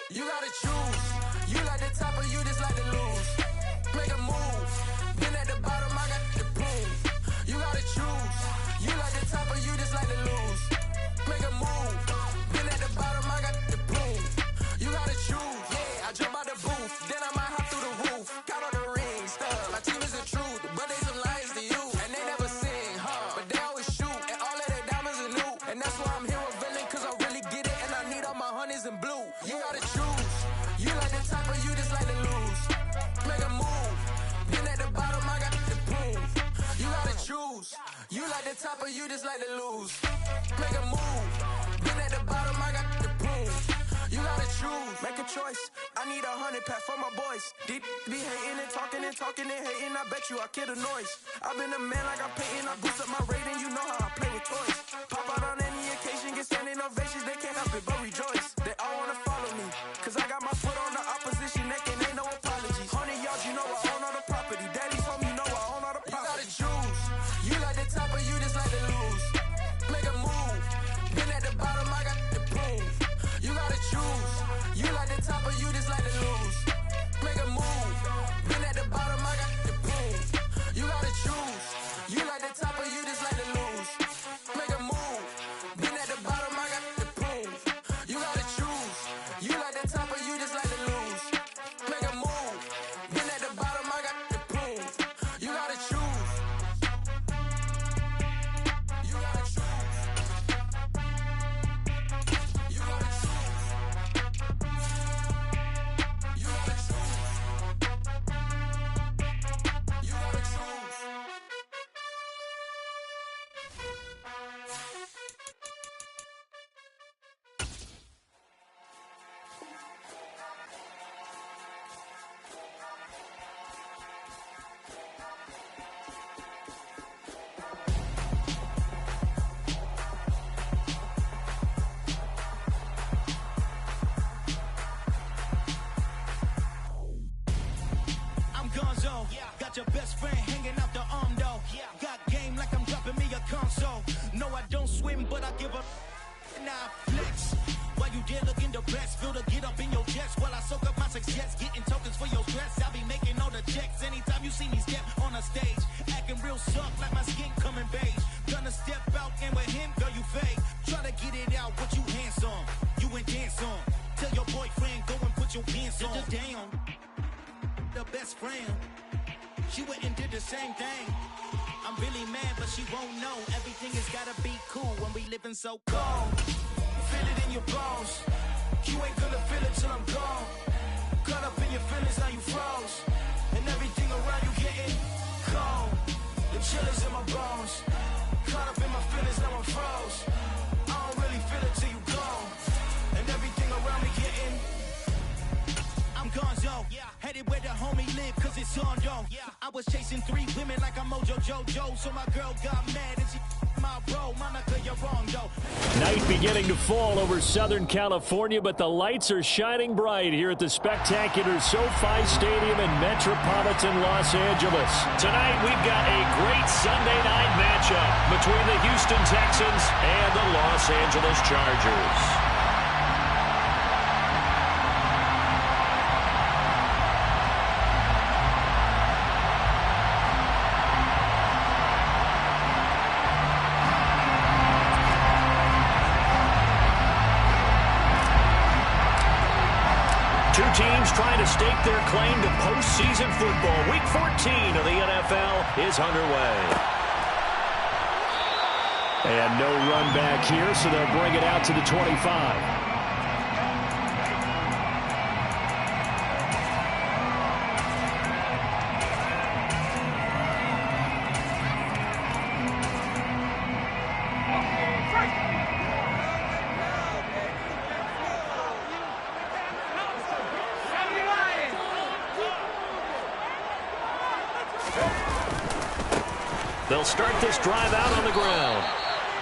You gotta choose. You like the top or you just like to lose. Make a move. Been at the bottom, I got the prove. You gotta choose. You like the top or you just like to lose. Make a move. Been at the bottom, I got the prove. You gotta choose. Yeah, I jump out the booth, then I might hop through the roof. Count on the rings, stuff. My team is the truth, but they some liars to you. And they never sing, but they always shoot. And all of their diamonds are new. And that's why I'm here with villain, cause I really get it. And I need all my honeys in blue. You gotta choose. You like the top or you just like to lose. Make a move. Been at the bottom, I got the proof. You gotta choose. You like the top or you just like to lose. Make a move. Been at the bottom, I got the proof. You gotta choose. Make a choice. I need 100 pack for my boys. Deep be hating and talking and hating. I bet you I kill the noise. I've been a man like I'm painting. I boost up my rating. You know how I play with toys. Pop out on any occasion, get standing ovations. They can't help it but rejoice. They all wanna follow me, cause I got my foot on the opposition neck and ain't no apologies. 100 yards, you know I own all the property. Daddy's home, you know I own all the property. You gotta choose. You like the top or you just like to lose. Make a move. Been at the bottom, I got the proof. You gotta choose. You like the top or you just like to lose. Make a move. Been at the bottom, I got the proof. You gotta choose. You like the top or you just like to lose. Make a move. Been at the bottom, I got the proof. You gotta choose. You like the top or you just like to lose. Make a move. Been at the bottom, I got the proof. You gotta choose. You gotta choose. You gotta choose. You gotta choose. You gotta choose. I'm Gonzo. Got your best friend hanging out the arm though. Got game like I'm dropping me a console. No, I don't swim, but I give a nah flex. While you there looking depressed, feel to get up in your chest while I soak up my success, getting tokens for your stress. I'll be making all the checks anytime you see me step on a stage, acting real soft like my skin coming beige. Gonna step out and with him, girl, you fake. Try to get it out, what you handsome, you ain't dance on. Tell your boyfriend go and put your pants on. Down. The best friend, she went and did the same thing. I'm really mad, but she won't know. Everything has gotta be cool when we living so cold. Feel it in your bones. You ain't gonna feel it till I'm gone. Caught up in your feelings, now you froze. And everything around you getting cold. The chill is in my bones. Caught up in my feelings, now I'm froze. I don't really feel it till you gone. And everything around me getting I'm Gonzo, headed where the homie live, cause it's on though. I was chasing 3 women like I'm Mojo Jojo, so my girl got mad and she my bro. Monica, you're wrong though. Night beginning to fall over Southern California, but the lights are shining bright here at the spectacular SoFi Stadium in metropolitan Los Angeles. Tonight we've got a great Sunday night matchup between the Houston Texans and the Los Angeles Chargers. Two teams trying to stake their claim to postseason football. Week 14 of the NFL is underway. And no run back here, so they'll bring it out to the 25. They'll start this drive out on the ground.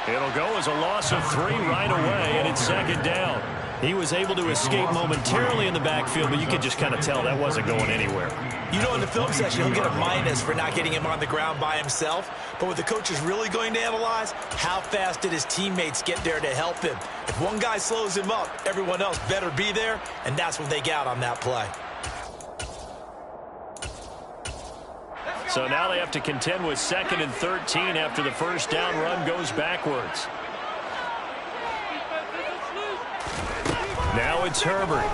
It'll go as a loss of 3 right away, and it's second down. He was able to escape momentarily in the backfield, but you could just kind of tell that wasn't going anywhere. You know, in the film section, he'll get a minus for not getting him on the ground by himself. But what the coach is really going to analyze, how fast did his teammates get there to help him? If one guy slows him up, everyone else better be there, and that's what they got on that play. So now they have to contend with 2nd and 13 after the first down run goes backwards. Now it's Herbert.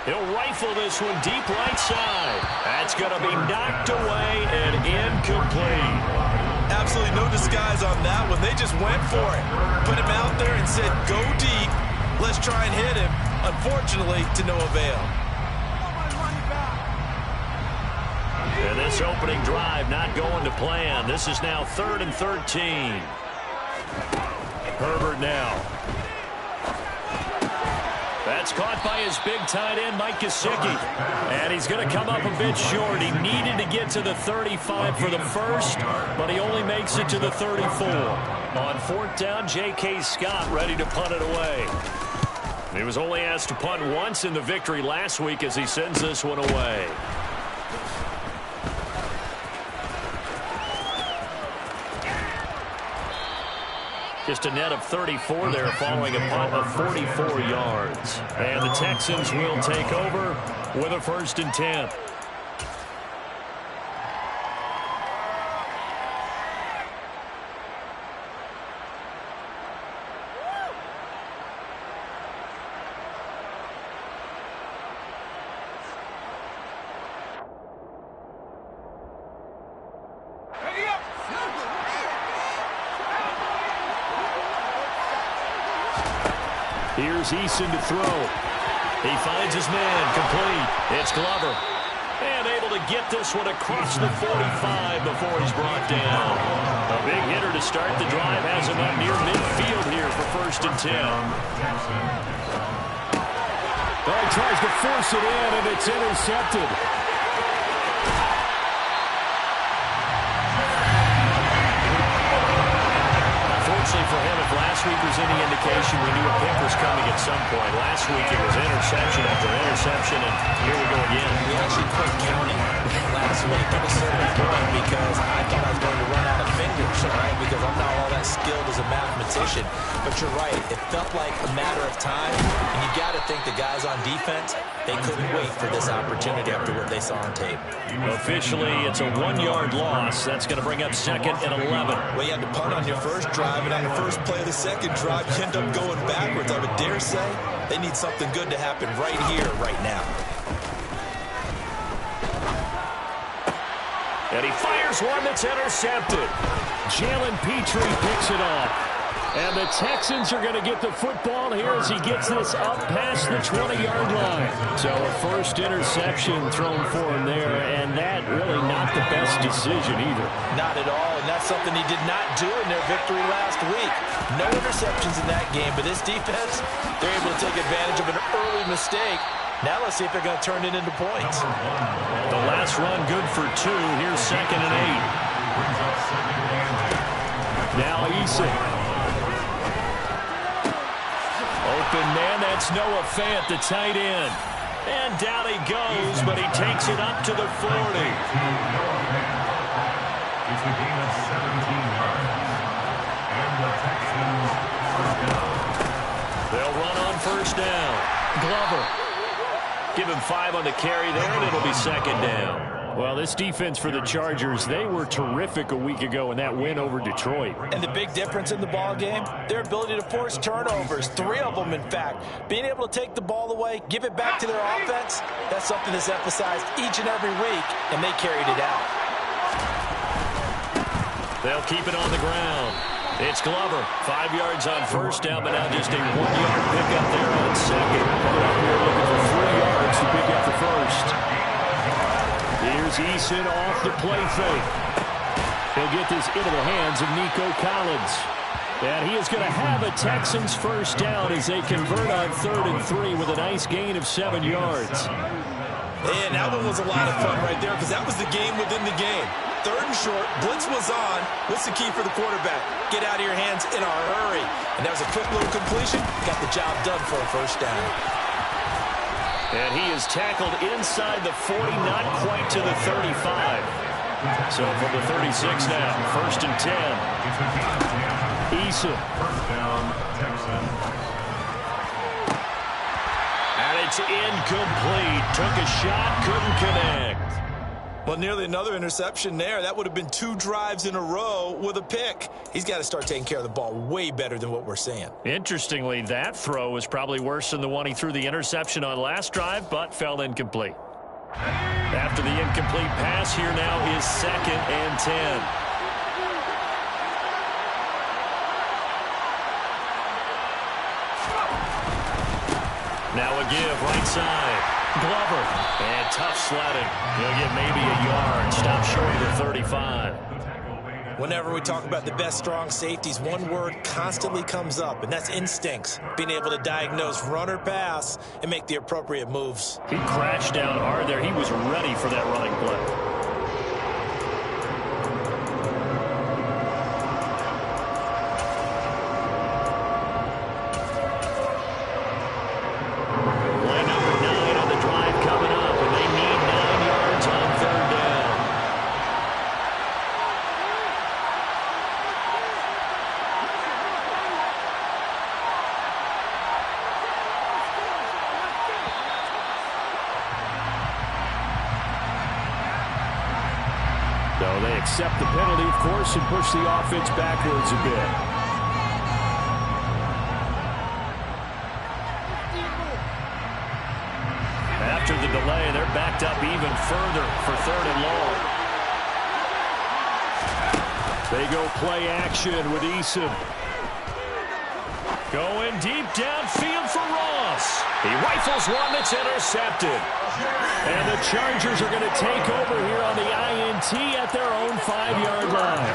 He'll rifle this one deep right side. That's going to be knocked away and incomplete. Absolutely no disguise on that one. They just went for it. Put him out there and said, go deep. Let's try and hit him. Unfortunately, to no avail. And this opening drive not going to plan. This is now 3rd and 13. Herbert now. That's caught by his big tight end, Mike Gesicki. And he's going to come up a bit short. He needed to get to the 35 for the first, but he only makes it to the 34. On 4th down, J.K. Scott ready to punt it away. He was only asked to punt once in the victory last week as he sends this one away. Just a net of 34 there following a punt of 44 yards. And the Texans will take over with a 1st and 10. Here's Eason to throw. He finds his man, complete. It's Glover. And able to get this one across the 45 before he's brought down. A big hitter to start the drive has him up near midfield here for 1st and 10. Well, he tries to force it in, and it's intercepted. Unfortunately for him, if last week was any indication, we knew a pick was coming at some point. Last week it was interception after interception, and here we go again. We actually quit counting last week at a certain point because I thought I was going to run out of fingers, all right, because I'm not all that skilled as a mathematician. But you're right. It felt like a matter of time, and you got to think the guys on defense, they couldn't wait for this opportunity after what they saw on tape. Officially, it's a 1-yard loss. That's going to bring up 2nd and 11. Well, you had to punt on your first drive, and on the first play of the second drive, you end up going backwards. I would dare say they need something good to happen right here, right now. And he fires one that's intercepted. Jalen Petrie picks it off. And the Texans are going to get the football here as he gets this up past the 20-yard line. So a first interception thrown for him there, and that really not the best decision either. Not at all, and that's something he did not do in their victory last week. No interceptions in that game, but this defense, they're able to take advantage of an early mistake. Now let's see if they're going to turn it into points. The last run good for 2. Here's 2nd and 8. Now Eason. Open man, that's Noah Fant, the tight end. And down he goes, but he takes it up to the 40. It's a gain of 17 yards. And the Texans first down. They'll run on 1st down. Glover. Give him 5 on the carry there, and it'll be 2nd down. Well, this defense for the Chargers, they were terrific a week ago in that win over Detroit. And the big difference in the ball game, their ability to force turnovers, 3 of them, in fact. Being able to take the ball away, give it back to their offense, that's something that's emphasized each and every week, and they carried it out. They'll keep it on the ground. It's Glover. 5 yards on 1st down, but now just a 1-yard pickup there on 2nd. Coming up here looking for 3 yards to pick up the 1st. Here's Eason off the play fake. He'll get this into the hands of Nico Collins. And he is going to have a Texans 1st down as they convert on 3rd and 3 with a nice gain of 7 yards. And that one was a lot of fun right there because that was the game within the game. 3rd and short, blitz was on. What's the key for the quarterback? Get out of your hands in a hurry. And that was a quick little completion. Got the job done for a first down. And he is tackled inside the 40, not quite to the 35. So from the 36 now, 1st and 10. Eason. First down, Texans. And it's incomplete. Took a shot, couldn't connect. Well, nearly another interception there. That would have been 2 drives in a row with a pick. He's got to start taking care of the ball way better than what we're seeing. Interestingly, that throw was probably worse than the one he threw the interception on last drive, but fell incomplete. After the incomplete pass, here now is 2nd and 10. Now a give, right side. Glover. And tough sledding. He'll get maybe a yard. Stop short of the 35. Whenever we talk about the best strong safeties, one word constantly comes up, and that's instincts. Being able to diagnose run or pass and make the appropriate moves. He crashed down hard there. He was ready for that running play. So they accept the penalty, of course, and push the offense backwards a bit. After the delay, they're backed up even further for 3rd and long. They go play action with Eason. Going deep downfield for Ross. He rifles one that's intercepted. And the Chargers are going to take over here on the INT at their own 5-yard line.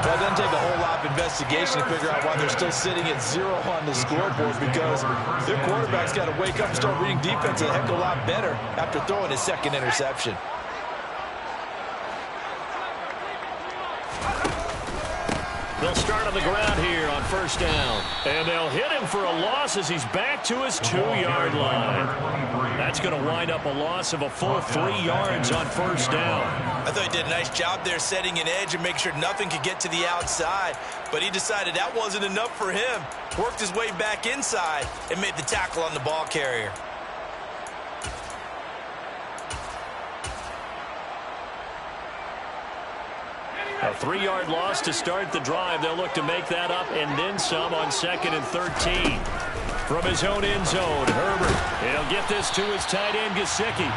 Well, it doesn't take a whole lot of investigation to figure out why they're still sitting at 0 on the scoreboard, because their quarterback's got to wake up and start reading defense a heck of a lot better after throwing his 2nd interception. They'll start on the ground here on 1st down. And they'll hit him for a loss as he's back to his 2-yard line. That's going to wind up a loss of a full 3 yards on 1st down. I thought he did a nice job there setting an edge and make sure nothing could get to the outside. But he decided that wasn't enough for him. Worked his way back inside and made the tackle on the ball carrier. A 3-yard loss to start the drive. They'll look to make that up and then some on 2nd and 13. From his own end zone, Herbert. He'll get this to his tight end, Gesicki.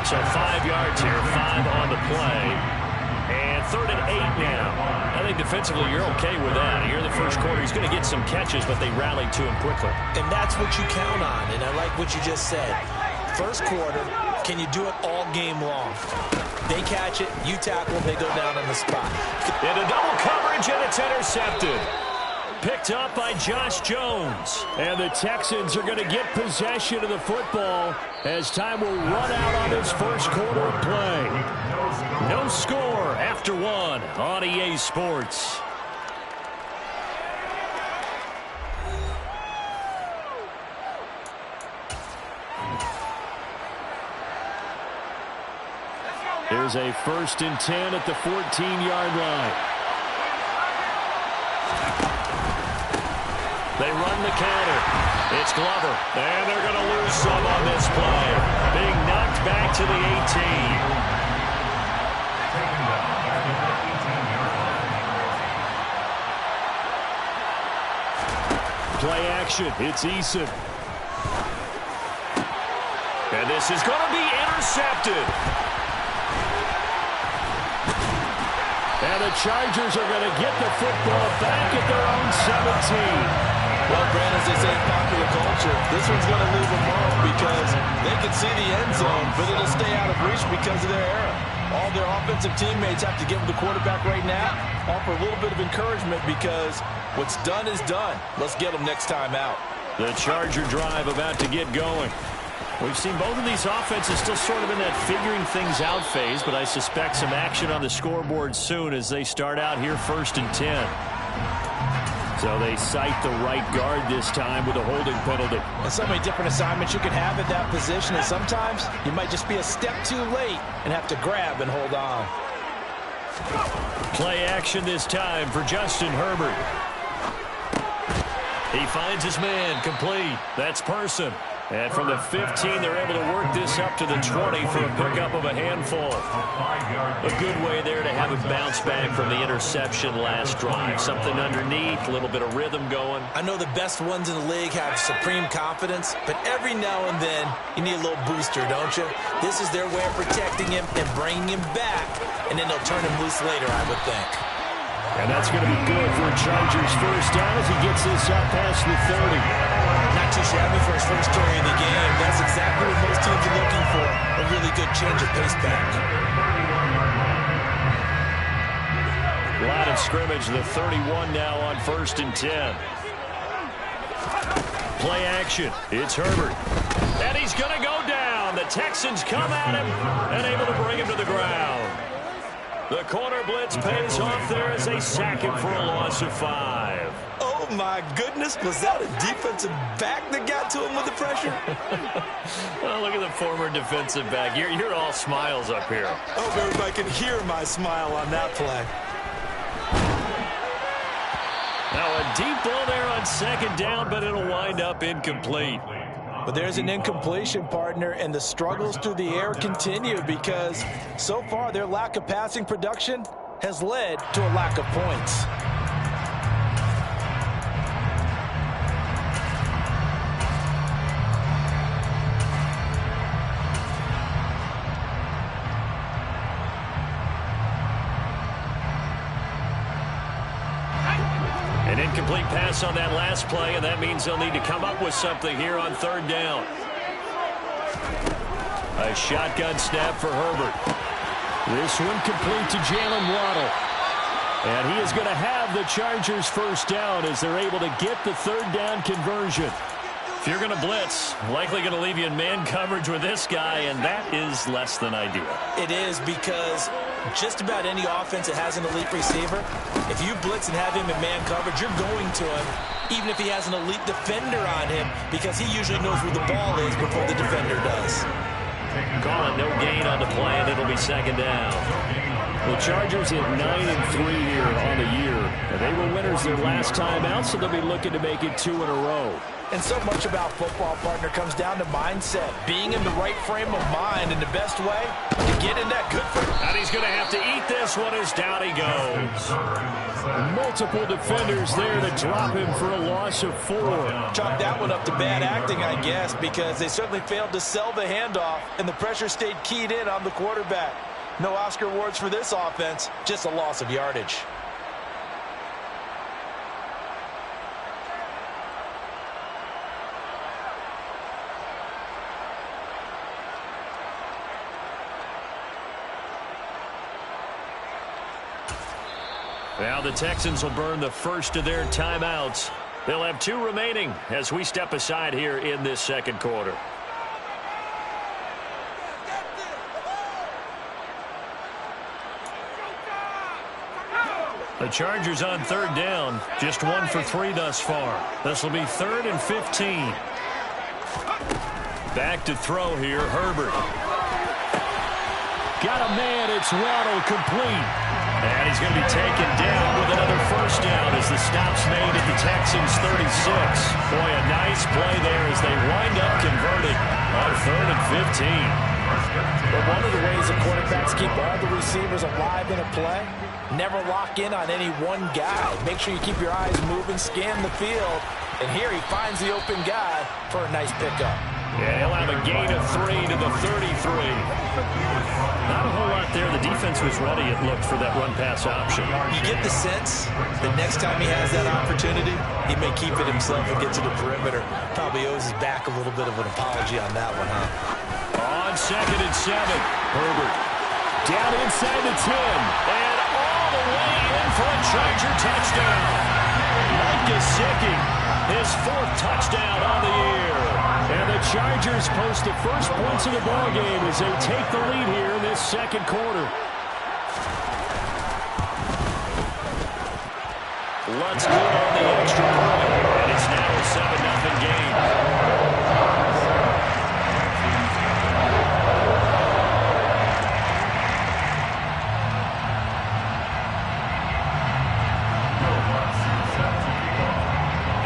So 5 yards here, 5 on the play. And 3rd and 8 now. I think defensively you're okay with that. Here in the first quarter, he's going to get some catches, but they rallied to him quickly. And that's what you count on, and I like what you just said. First quarter, can you do it all game long? They catch it, you tackle, they go down on the spot. Into double coverage, and it's intercepted. Picked up by Josh Jones. And the Texans are going to get possession of the football as time will run out on this first quarter of play. No score after 1 on EA Sports. Here's a 1st and 10 at the 14-yard line. They run the counter. It's Glover. And they're going to lose some on this play. Being knocked back to the 18. Play action. It's Eason. And this is going to be intercepted. And the Chargers are going to get the football back at their own 17. Well, Brand, as they say in popular culture, this one's going to leave a mark because they can see the end zone, but it'll stay out of reach because of their error. All their offensive teammates have to get with the quarterback right now, offer a little bit of encouragement because what's done is done. Let's get them next time out. The Charger drive about to get going. We've seen both of these offenses still sort of in that figuring things out phase, but I suspect some action on the scoreboard soon as they start out here 1st and 10. So they cite the right guard this time with a holding penalty. And so many different assignments you could have at that position, and sometimes you might just be a step too late and have to grab and hold on. Play action this time for Justin Herbert. He finds his man, complete. That's Person. And from the 15, they're able to work this up to the 20 for a pickup of a handful. A good way there to have it bounce back from the interception last drive. Something underneath, a little bit of rhythm going. I know the best ones in the league have supreme confidence, but every now and then you need a little booster, don't you? This is their way of protecting him and bringing him back, and then they'll turn him loose later, I would think. And that's going to be good for a Chargers first down as he gets this up past the 30. Not too shabby for his first carry of the game. That's exactly what most teams are looking for. A really good change of pace back. Line of scrimmage, the 31 now on 1st and 10. Play action. It's Herbert. And he's going to go down. The Texans come at him and able to bring him to the ground. The corner blitz pays off there as they sack him for a loss of 5. Oh, my goodness. Was that a defensive back that got to him with the pressure? Oh, look at the former defensive back. You're all smiles up here. I hope everybody can hear my smile on that play. Now a deep ball there on 2nd down, but it'll wind up incomplete. But there's an incompletion, partner, and the struggles through the air continue because so far their lack of passing production has led to a lack of points. An incomplete pass on that last play, and that means they'll need to come up with something here on 3rd down. A shotgun snap for Herbert. This one complete to Jalen Waddle. And he is going to have the Chargers first down as they're able to get the 3rd down conversion. If you're going to blitz, likely going to leave you in man coverage with this guy, and that is less than ideal. It is because just about any offense that has an elite receiver, if you blitz and have him in man coverage, you're going to him, even if he has an elite defender on him, because he usually knows where the ball is before the defender does. Calling no gain on the play, and it'll be 2nd down. The Chargers hit 9-3 here on the year. And they were winners their last time out, so they'll be looking to make it 2 in a row. And so much about football, partner, comes down to mindset. Being in the right frame of mind, and the best way to get in that good for. And he's going to have to eat this one as down he goes. Multiple defenders there to drop him for a loss of 4. Chalk that one up to bad acting, I guess, because they certainly failed to sell the handoff, and the pressure stayed keyed in on the quarterback. No Oscar awards for this offense, just a loss of yardage. Now the Texans will burn the first of their timeouts. They'll have 2 remaining as we step aside here in this 2nd quarter. The Chargers on 3rd down, just 1 for 3 thus far. This will be 3rd and 15. Back to throw here, Herbert. Got a man, it's Waddle, complete. And he's going to be taken down with another first down as the stop's made at the Texans' 36. Boy, a nice play there as they wind up converting on 3rd and 15. But one of the ways the quarterbacks keep all the receivers alive in a play, never lock in on any one guy. Make sure you keep your eyes moving, scan the field. And here he finds the open guy for a nice pickup. Yeah, he'll have a gain of 3 to the 33. Not a whole lot there. The defense was ready, it looked, for that run-pass option. You get the sense that next time he has that opportunity, he may keep it himself and get to the perimeter. Probably owes his back a little bit of an apology on that one, huh? On 2nd and 7, Herbert down inside the 10, and all the way in for a Charger touchdown. Mike Gesicki His 4th touchdown on the year. And the Chargers post the first points of the ballgame as they take the lead here in this second quarter. Lutz good on the extra point. And it's now a 7-0 game.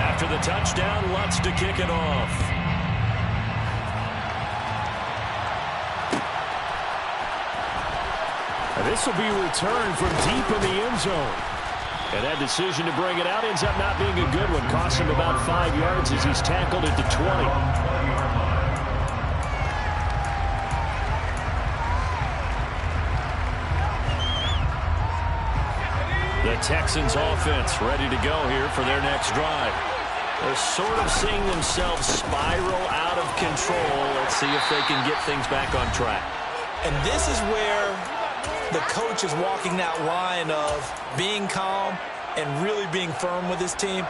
After the touchdown, Lutz to kick it off. This will be returned from deep in the end zone. And that decision to bring it out ends up not being a good one. Costs him about 5 yards as he's tackled at the 20. The Texans offense ready to go here for their next drive. They're sort of seeing themselves spiral out of control. Let's see if they can get things back on track. And this is where the coach is walking that line of being calm and really being firm with his team.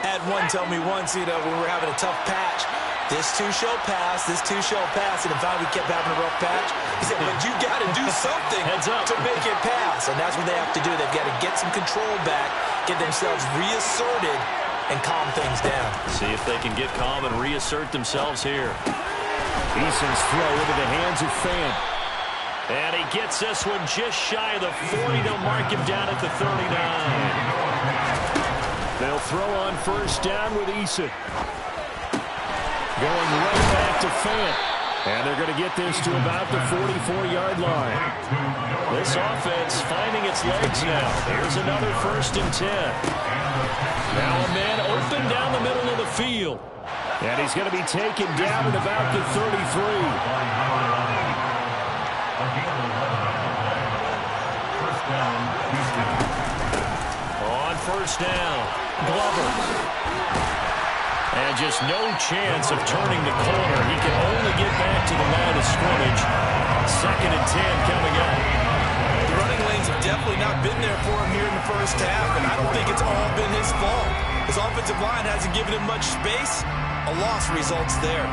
Had one tell me once, when we were having a tough patch, this too shall pass, this too shall pass, and in fact we kept having a rough patch. He said, but you got to do something to make it pass, and that's what they have to do. They've got to get some control back, get themselves reasserted, and calm things down. See if they can get calm and reassert themselves here. Eason's throw into the hands of Fan. And he gets this one just shy of the 40. They'll mark him down at the 39. They'll throw on first down with Eason. Going right back to Fan. And they're going to get this to about the 44-yard line. This offense finding its legs now. Here's another 1st and 10. Now a man open down the middle of the field. And he's going to be taken down at about the 33. On first down, Glover. And just no chance of turning the corner. He can only get back to the line of scrimmage. 2nd and 10 coming up. The running lanes have definitely not been there for him here in the first half, and I don't think it's all been his fault. His offensive line hasn't given him much space. A loss results there.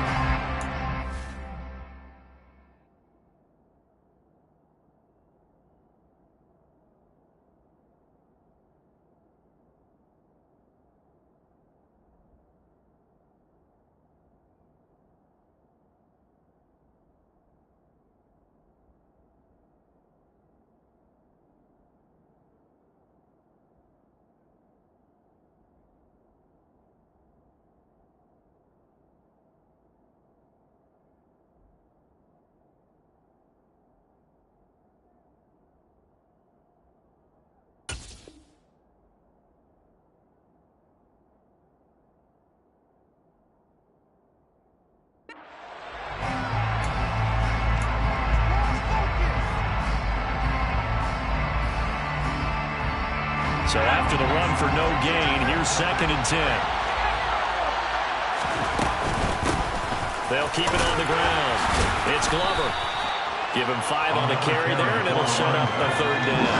So after the run for no gain, here's 2nd and 10. They'll keep it on the ground. It's Glover. Give him 5 on the carry there, and it'll set up the 3rd down.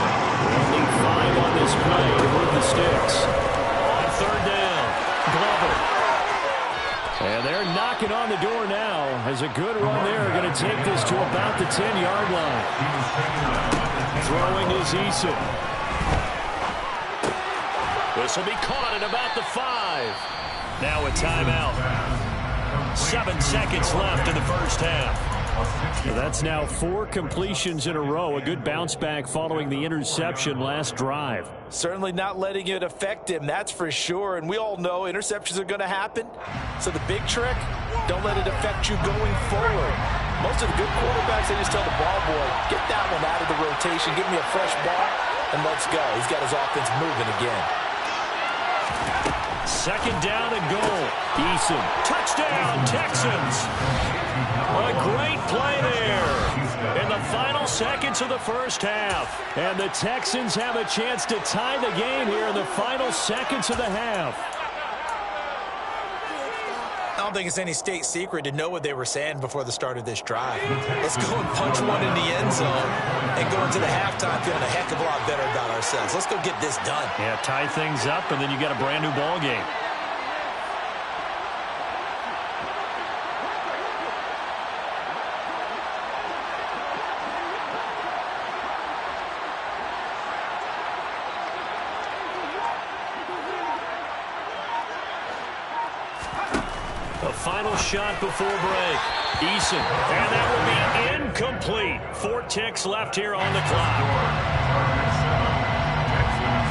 Only 5 on this play to move the sticks. On 3rd down, Glover. And they're knocking on the door now. As a good run there, going to take this to about the 10-yard line. Throwing is Eason. This will be caught at about the 5. Now a timeout. 7 seconds left in the first half. That's now 4 completions in a row. A good bounce back following the interception last drive. Certainly not letting it affect him, that's for sure. And we all know interceptions are going to happen. So the big trick, don't let it affect you going forward. Most of the good quarterbacks, they just tell the ball boy, get that one out of the rotation, give me a fresh ball, and let's go. He's got his offense moving again. 2nd down and goal. Eason. Touchdown, Texans. A great play there in the final seconds of the first half. And the Texans have a chance to tie the game here in the final seconds of the half. I don't think it's any state secret to know what they were saying before the start of this drive. Let's go and punch one in the end zone and go into the halftime feeling a heck of a lot better about ourselves. Let's go get this done. Yeah, tie things up, and then you got a brand new ball game. A final shot before break. Eason, and that will be incomplete. 4 ticks left here on the clock. Chargers 7, Texans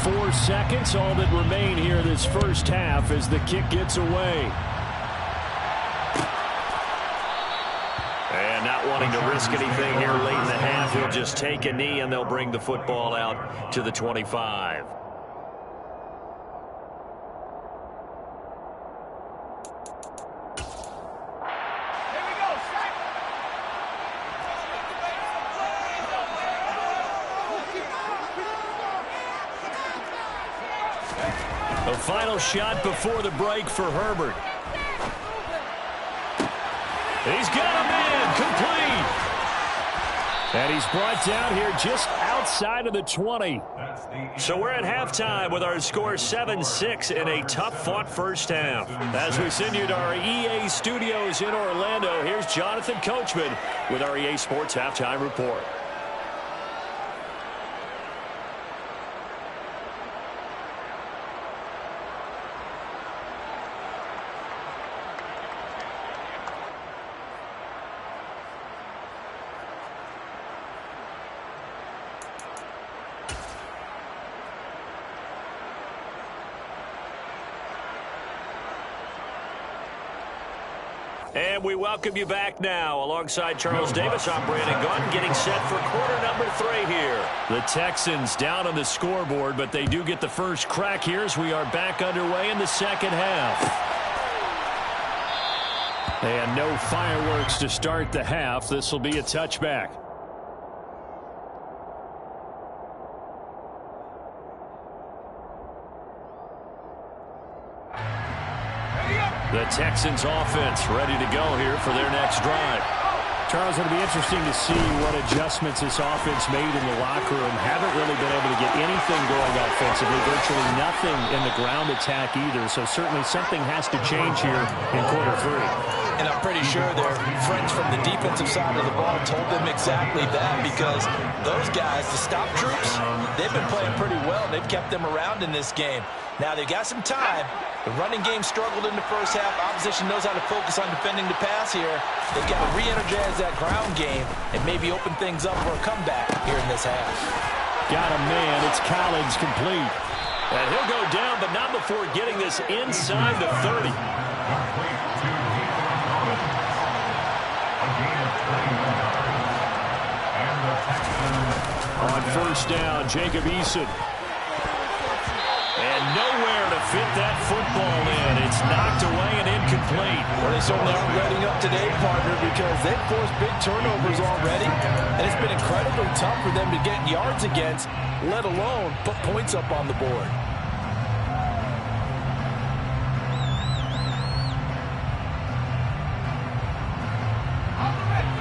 6. 4 seconds, all that remain here this first half as the kick gets away. And not wanting to risk anything here late in the half, he'll just take a knee and they'll bring the football out to the 25. A final shot before the break for Herbert. He's got him in, complete. And he's brought down here just outside of the 20. So we're at halftime with our score 7-6 in a tough-fought first half. As we send you to our EA studios in Orlando, here's Jonathan Coachman with our EA Sports Halftime Report. And we welcome you back now. Alongside Charles Davis, I'm Brandon Gaudin, getting set for quarter number 3 here. The Texans down on the scoreboard, but they do get the first crack here as we are back underway in the second half. And no fireworks to start the half. This will be a touchback. The Texans offense ready to go here for their next drive. Charles, it'll be interesting to see what adjustments this offense made in the locker room. Haven't really been able to get anything going offensively, virtually nothing in the ground attack either. So certainly something has to change here in quarter 3. And I'm pretty sure their friends from the defensive side of the ball told them exactly that, because those guys, the stop troops, they've been playing pretty well. They've kept them around in this game. Now they've got some time. The running game struggled in the first half. Opposition knows how to focus on defending the pass here. They've got to re-energize that ground game and maybe open things up for a comeback here in this half. Got a man. It's Collins complete. And he'll go down, but not before getting this inside the 30. On first down, Jacob Eason. And nowhere to fit that football in. It's knocked away and incomplete. Well, they certainly aren't letting up today, partner, because they've forced big turnovers already. And it's been incredibly tough for them to get yards against, let alone put points up on the board.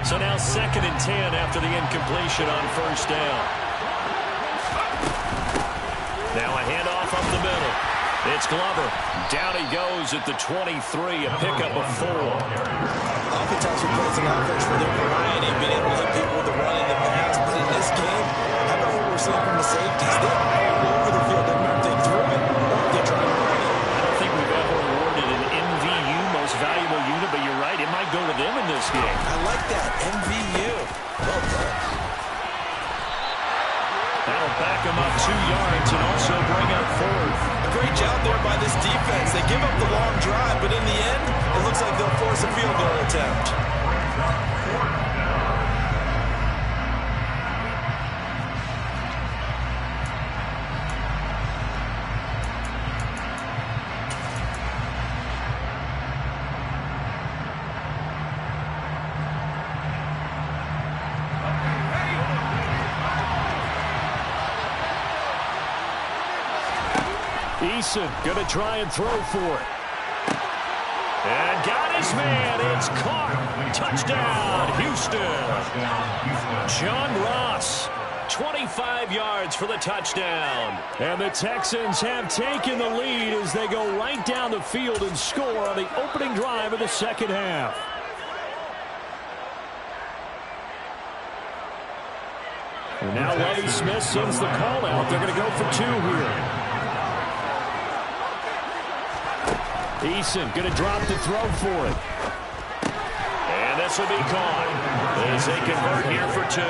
So now 2nd and 10 after the incompletion on first down. Now a handoff up the middle. It's Glover. Down he goes at the 23, a pickup of 4. Oftentimes we play an offense for their variety, being able to hit people with the run in the pass. But in this game, how about what we're seeing from the safeties? They're all over the field. Doesn't matter if they threw it or if they tried to run it. I don't think we've ever awarded an MVU, most valuable unit, but you're right, it might go to them in this game. I like that, MVU. Well done. That'll back them up 2 yards and also bring up 4th. A great job there by this defense. They give up the long drive, but in the end, it looks like they'll force a field goal attempt. Eason going to try and throw for it. And got his man. It's caught. Touchdown, Houston. John Ross, 25 yards for the touchdown. And the Texans have taken the lead as they go right down the field and score on the opening drive of the second half. And now Lovie Smith sends the call out. They're going to go for 2 here. Eason going to drop the throw for it. And this will be caught as they convert here for 2.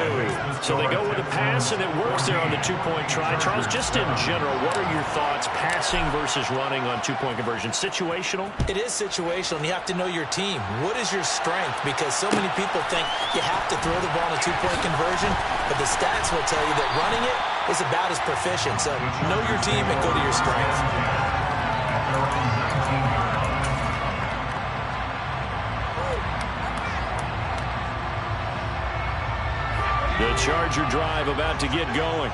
So they go with a pass, and it works there on the 2-point try. Charles, just in general, what are your thoughts passing versus running on 2-point conversion? Situational? It is situational, and you have to know your team. What is your strength? Because so many people think you have to throw the ball in a 2-point conversion, but the stats will tell you that running it is about as proficient. So know your team and go to your strength. The Charger drive about to get going.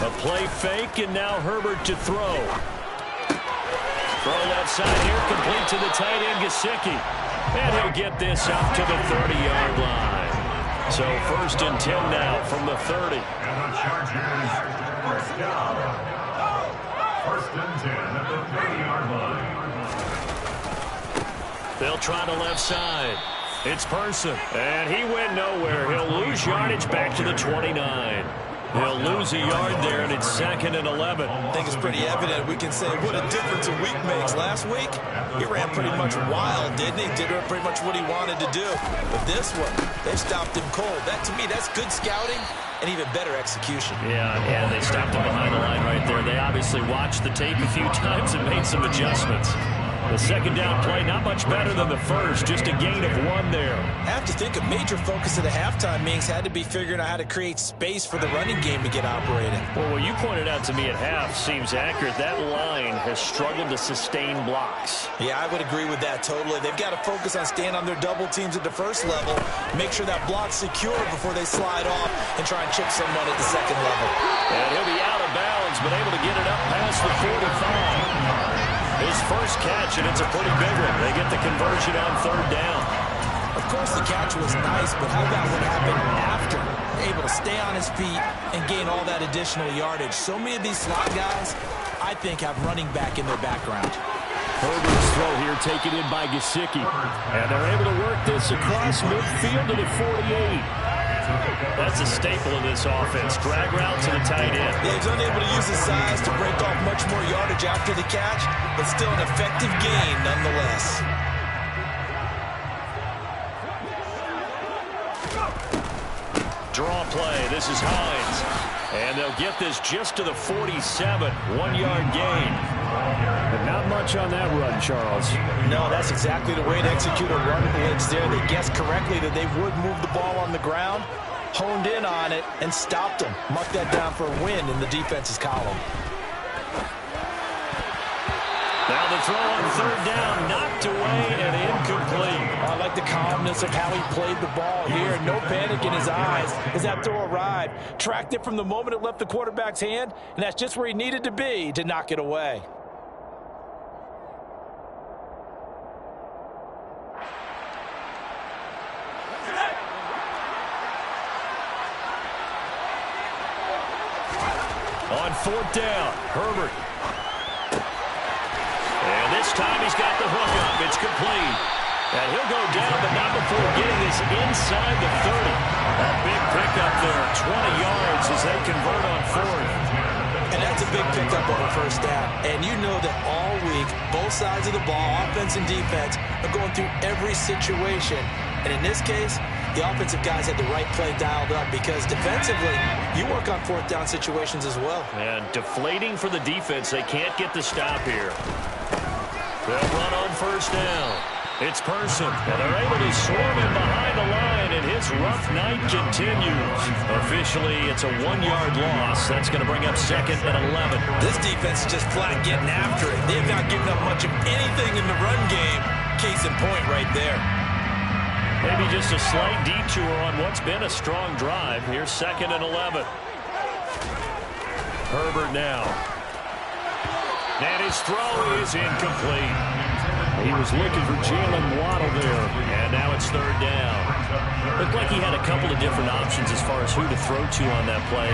A play fake, and now Herbert to throw. Throw left side here, complete to the tight end, Gesicki. And he'll get this up to the 30-yard line. So 1st and 10 now from the 30. And the Chargers, first down. 1st and 10 at the 30-yard line. They'll try the left side. It's Person, and he went nowhere. He'll lose yardage back to the 29. He'll lose a yard there, and it's 2nd and 11. I think it's pretty evident. We can say what a difference a week makes. Last week, he ran pretty much wild, didn't he? Did pretty much what he wanted to do. But this one, they stopped him cold. That, to me, that's good scouting and even better execution. Yeah, they stopped him behind the line right there. They obviously watched the tape a few times and made some adjustments. The 2nd down play, not much better than the first, just a gain of 1 there. I have to think a major focus of the halftime meetings had to be figuring out how to create space for the running game to get operating. Well, what you pointed out to me at half seems accurate. That line has struggled to sustain blocks. Yeah, I would agree with that totally. They've got to focus on staying on their double teams at the first level, make sure that block's secure before they slide off and try and chip someone at the 2nd level. And he'll be out of bounds, but able to get it up past the 45. His first catch, and it's a pretty big one. They get the conversion on 3rd down. Of course, the catch was nice, but how about what happened after? Able to stay on his feet and gain all that additional yardage. So many of these slot guys, I think, have running back in their background. Herbert's throw here taken in by Gesicki. And they're able to work this across midfield to the 48. That's a staple in this offense. Drag route to the tight end. Yeah, he's unable to use his size to break off much more yardage after the catch, but still an effective gain nonetheless. Draw play. This is Hines. And they'll get this just to the 47. 1-yard gain. But not much on that run, Charles. No, that's exactly the way to execute a run blitz there. They guessed correctly that they would move the ball on the ground, honed in on it, and stopped them. Marked that down for a win in the defense's column. Now the throw on 3rd down, knocked away and incomplete. I like the calmness of how he played the ball here. No panic in his eyes as that throw arrived. Tracked it from the moment it left the quarterback's hand, and that's just where he needed to be to knock it away. On 4th down, Herbert. And this time he's got the hook up. It's complete. And he'll go down, but not before getting this inside the 30. A big pickup there, 20 yards as they convert on 4th. And that's a big pickup on a 1st down. And you know that all week, both sides of the ball, offense and defense, are going through every situation. And in this case, the offensive guys had the right play dialed up because defensively, you work on 4th down situations as well. And deflating for the defense. They can't get the stop here. They'll run on 1st down. It's Person, and they're able to swarm him behind the line, and his rough night continues. Officially, it's a 1-yard loss. That's going to bring up 2nd and 11. This defense is just flat getting after it. They've not given up much of anything in the run game. Case in point right there. Maybe just a slight detour on what's been a strong drive. Here's 2nd and 11. Herbert now. And his throw is incomplete. He was looking for Jalen Waddle there, and now it's 3rd down. Looked like he had a couple of different options as far as who to throw to on that play.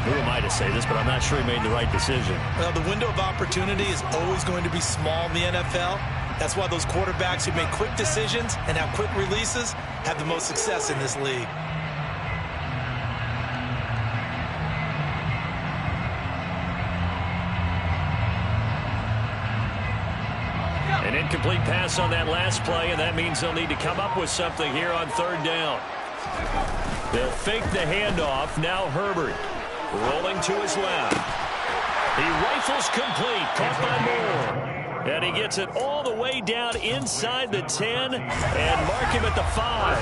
Who am I to say this, but I'm not sure he made the right decision. Well, the window of opportunity is always going to be small in the NFL. That's why those quarterbacks who make quick decisions and have quick releases have the most success in this league. An incomplete pass on that last play, and that means they'll need to come up with something here on third down. They'll fake the handoff. Now Herbert rolling to his left. He rifles complete, caught by Moore. And he gets it all the way down inside the 10 and mark him at the 5.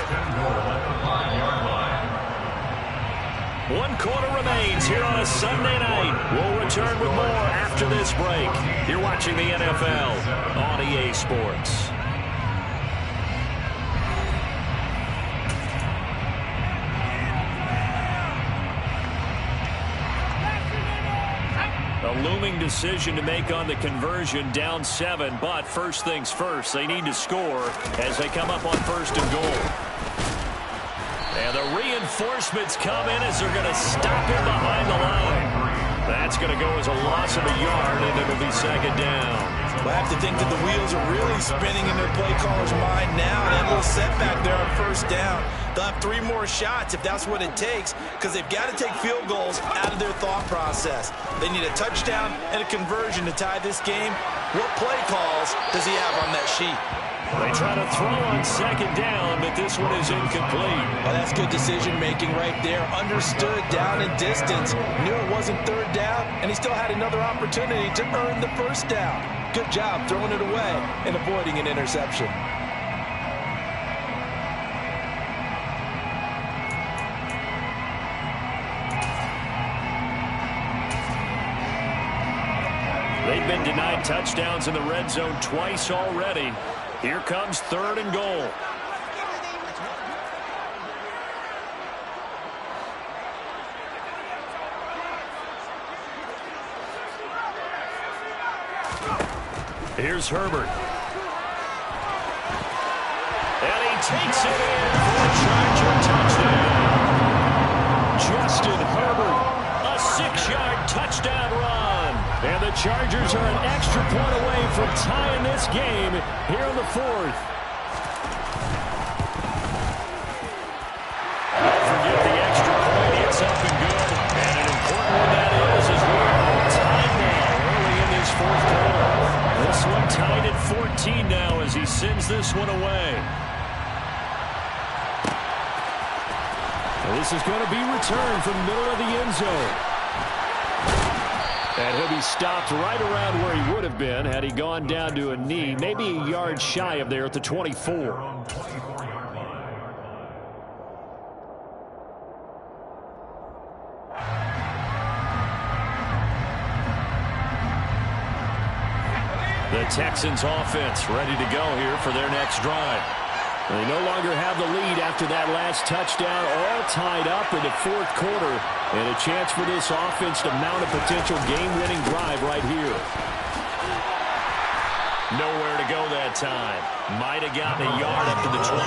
1 quarter remains here on a Sunday night. We'll return with more after this break. You're watching the NFL on EA Sports. A looming decision to make on the conversion, down 7, but first things first, they need to score as they come up on 1st and goal. And the reinforcements come in as they're going to stop him behind the line. That's going to go as a loss of a yard, and it'll be 2nd down. Well, I have to think that the wheels are really spinning in their play caller's mind now. That little setback there on 1st down. They'll have 3 more shots if that's what it takes, because they've got to take field goals out of their thought process. They need a touchdown and a conversion to tie this game. What play calls does he have on that sheet? They try to throw on 2nd down, but this one is incomplete. Well, that's good decision-making right there. Understood down and distance. Knew it wasn't 3rd down, and he still had another opportunity to earn the 1st down. Good job throwing it away and avoiding an interception. They've been denied touchdowns in the red zone twice already. Here comes 3rd and goal. Here's Herbert. And he takes it in for a Charger touchdown. Justin Herbert, a 6-yard touchdown run. And the Chargers are an extra point away from tying this game here in the 4th. Don't forget the extra point. It's up and good. And an important one that is as we're all tied now early in this 4th quarter. This one tied at 14 now as he sends this one away. And this is going to be returned from the middle of the end zone. And he'll be stopped right around where he would have been had he gone down to a knee, maybe a yard shy of there at the 24. The Texans offense ready to go here for their next drive. They no longer have the lead after that last touchdown, all tied up in the 4th quarter, and a chance for this offense to mount a potential game-winning drive right here. Nowhere to go that time. Might have gotten a yard up to the 25.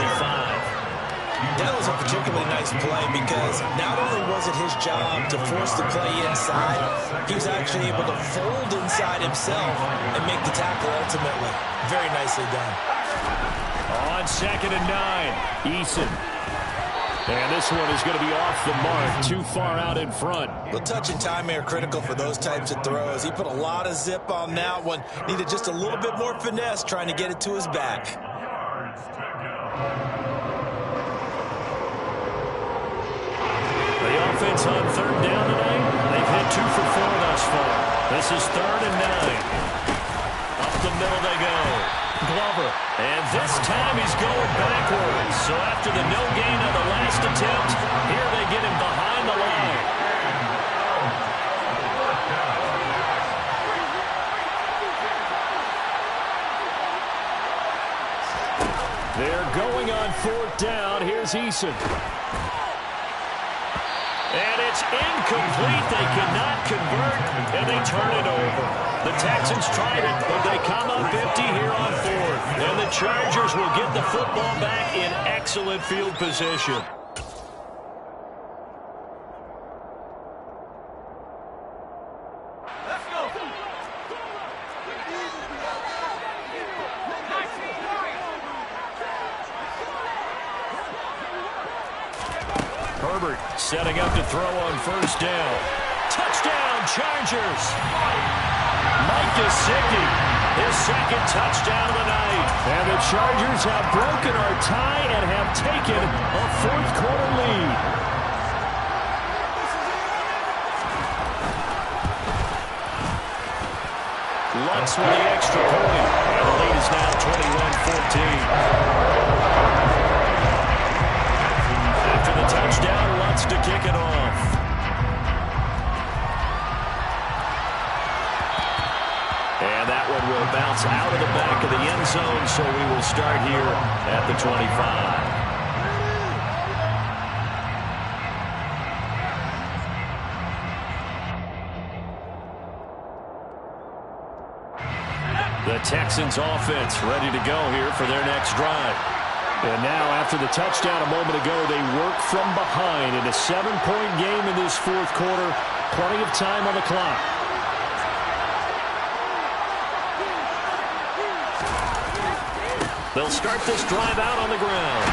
That was a particularly nice play because not only was it his job to force the play inside, he was actually able to fold inside himself and make the tackle ultimately. Very nicely done. On 2nd and 9, Eason. And this one is going to be off the mark, too far out in front. Well, touch and time are critical for those types of throws. He put a lot of zip on that one. Needed just a little bit more finesse trying to get it to his back. The offense on 3rd down tonight, they've hit 2 for 4 thus far. This is 3rd and 9. Up the middle they go. Glover. And this time he's going backwards. So after the no gain on the last attempt, here they get him behind the line. They're going on 4th down. Here's Eason. And it's incomplete. They cannot convert, and they turn it over. The Texans tried it, but they come up empty here on 4th. And the Chargers will get the football back in excellent field position. Herbert setting up to throw on first down. Touchdown, Chargers! Mike Gesicki, his second touchdown of the night. And the Chargers have broken our tie and have taken a fourth-quarter lead. Lutz with the extra point. And the lead is now 21-14. After the touchdown, Lutz to kick it off. And that one will bounce out of the back of the end zone, so we will start here at the 25. The Texans offense ready to go here for their next drive. And now after the touchdown a moment ago, they work from behind in a 7-point game in this fourth quarter. Plenty of time on the clock. They'll start this drive out on the ground.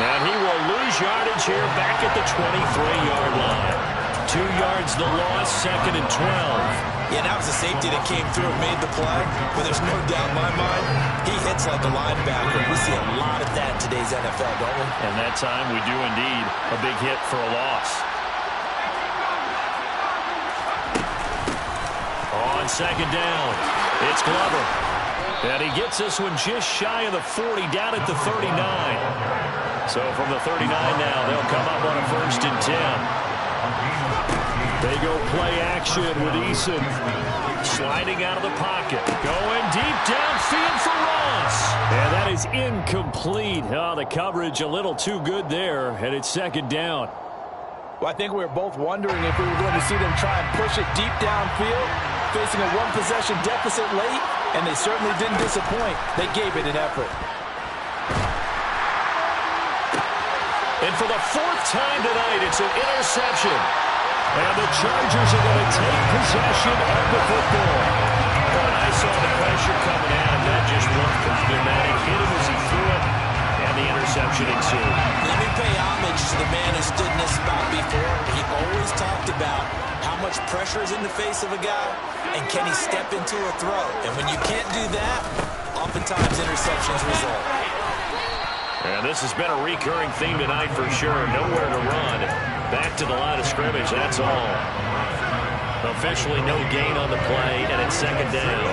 And he will lose yardage here back at the 23-yard line. 2 yards the loss, 2nd and 12. Yeah, that was a safety that came through and made the play, but there's no doubt in my mind, he hits like a linebacker. We see a lot of that in today's NFL, don't we? And that time we do indeed a big hit for a loss. On second down, it's Glover. And he gets this one just shy of the 40, down at the 39. So from the 39 now, they'll come up on a 1st and 10. They go play action with Eason. Sliding out of the pocket. Going deep downfield for Ross. And that is incomplete. Oh, the coverage a little too good there. And it's 2nd down. Well, I think we were both wondering if we were going to see them try and push it deep downfield, facing a one-possession deficit late, and they certainly didn't disappoint. They gave it an effort. And for the 4th time tonight, it's an interception. And the Chargers are going to take possession of the football. When I saw the pressure coming at him, that just looked problematic. Hit him as he threw it, and the interception ensued. Let me pay homage to the man who stood in this spot before. He always talked about how much pressure is in the face of a guy, and can he step into a throw. And when you can't do that, oftentimes interceptions result. And this has been a recurring theme tonight for sure. Nowhere to run. Back to the line of scrimmage, that's all. Officially no gain on the play, and it's 2nd down.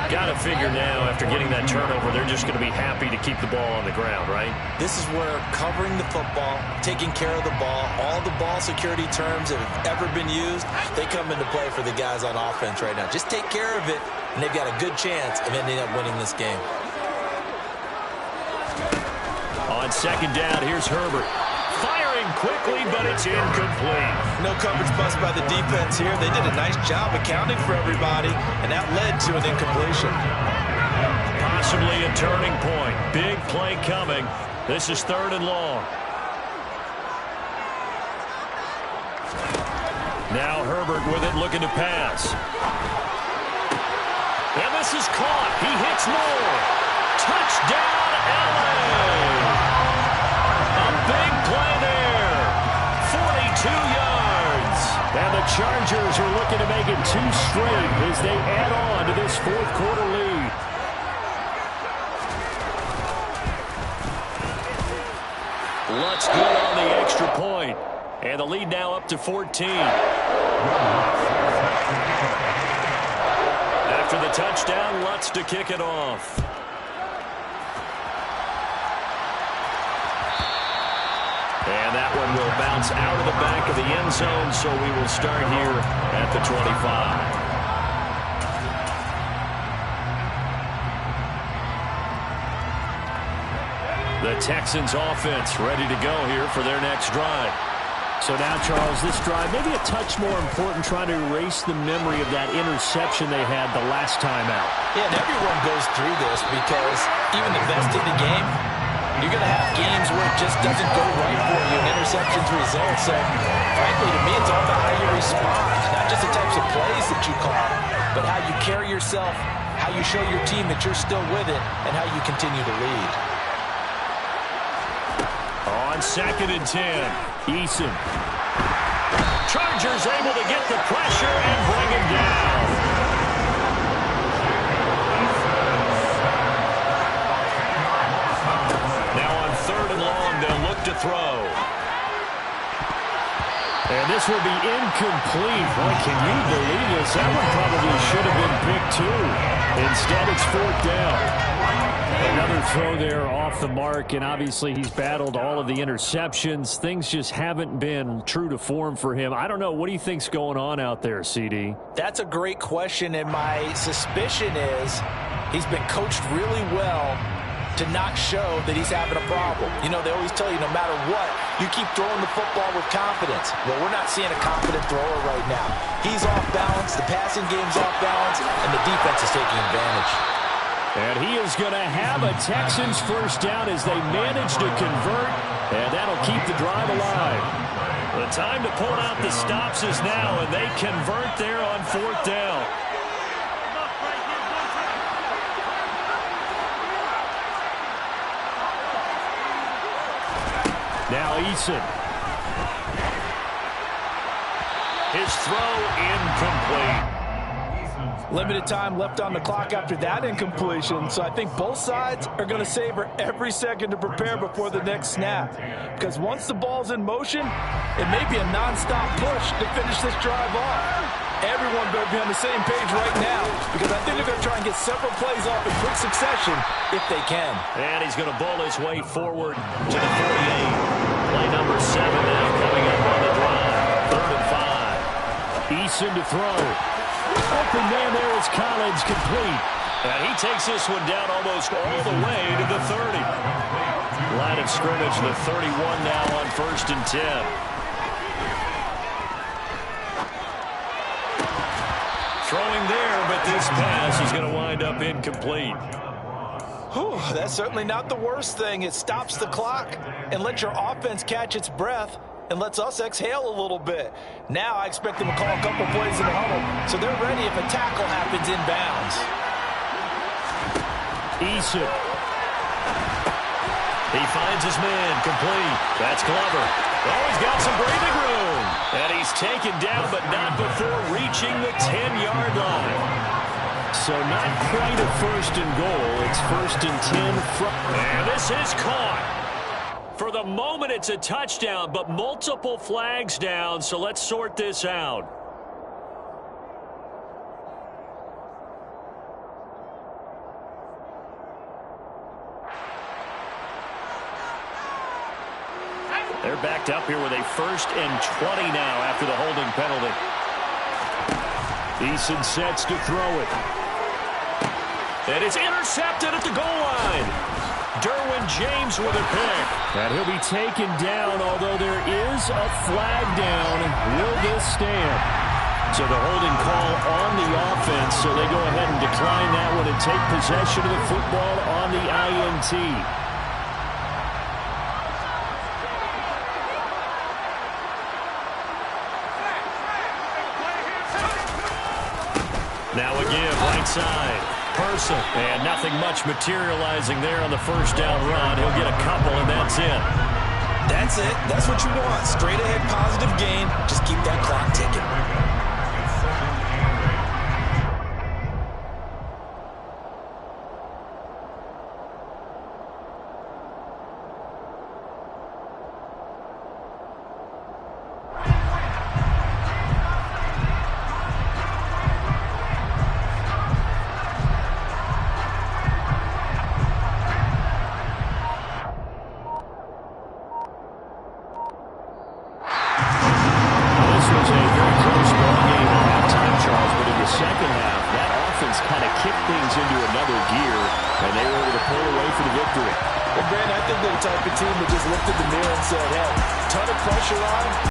Got to figure now, after getting that turnover, they're just going to be happy to keep the ball on the ground, right? This is where covering the football, taking care of the ball, all the ball security terms that have ever been used, they come into play for the guys on offense right now. Just take care of it, and they've got a good chance of ending up winning this game. On 2nd down, here's Herbert. Firing quickly, but it's incomplete. No coverage bust by the defense here. They did a nice job accounting for everybody, and that led to an incompletion. Possibly a turning point. Big play coming. This is 3rd and long. Now Herbert with it, looking to pass. And this is caught. He hits Moore. Touchdown, LA! A big play there. 42 yards. And the Chargers are looking to make it 2 straight as they add on to this fourth-quarter lead. Lutz good on the extra point. And the lead now up to 14. After the touchdown, Lutz to kick it off. And that one will bounce out of the back of the end zone, so we will start here at the 25. The Texans offense ready to go here for their next drive. So now, Charles, this drive maybe a touch more important, trying to erase the memory of that interception they had the last time out. Yeah, and everyone goes through this because even the best in the game, you're going to have games where it just doesn't go right for you and interceptions result. So, frankly, to me, it's all about how you respond, not just the types of plays that you call, but how you carry yourself, how you show your team that you're still with it, and how you continue to lead. On 2nd and 10. Eason. Chargers able to get the pressure and bring him down. Now on 3rd and long, they'll look to throw. And this will be incomplete. Boy, can you believe this? That one probably should have been picked too. Instead, it's 4th down. Another throw there off the mark, and obviously he's battled all of the interceptions. Things just haven't been true to form for him. I don't know. What do you think's going on out there, CD? That's a great question, and my suspicion is he's been coached really well to not show that he's having a problem. You know, they always tell you no matter what, you keep throwing the football with confidence. Well, we're not seeing a confident thrower right now. He's off balance, the passing game's off balance, and the defense is taking advantage. And he is going to have a Texans first down as they manage to convert, and that'll keep the drive alive. The time to pull out the stops is now, and they convert there on 4th down. Now Eason. His throw incomplete. Limited time left on the clock after that incompletion, so I think both sides are going to savor every second to prepare before the next snap. Because once the ball's in motion, it may be a nonstop push to finish this drive off. Everyone better be on the same page right now, because I think they're going to try and get several plays off in quick succession if they can. And he's going to bowl his way forward to the 48. Play number 7 now coming up on the drive. 3rd and 5. Eason to throw. Open man there is Collins, complete. And he takes this one down almost all the way to the 30. Line of scrimmage, the 31 now on 1st and 10. Throwing there, but this pass is going to wind up incomplete. Whew, that's certainly not the worst thing. It stops the clock and lets your offense catch its breath and lets us exhale a little bit. Now I expect them to call a couple plays in the huddle, so they're ready if a tackle happens inbounds. Eason. He finds his man, complete. That's Glover. Oh, he's got some breathing room. And he's taken down, but not before reaching the 10-yard line. So not quite a 1st and goal. It's 1st and 10 from. And this is caught. For the moment, it's a touchdown, but multiple flags down, so let's sort this out. They're backed up here with a 1st and 20 now after the holding penalty. Eason sets to throw it. And it's intercepted at the goal line. Derwin James with a pick. And he'll be taken down, although there is a flag down. Will this stand? So the holding call on the offense, so they go ahead and decline that one and take possession of the football on the INT. Now again, right side. Person, and nothing much materializing there on the 1st down run. He'll get a couple, and that's it. That's it. That's what you want. Straight ahead, positive gain. Just keep that clock ticking. Team that just looked at the mirror and said, hey, ton of pressure on.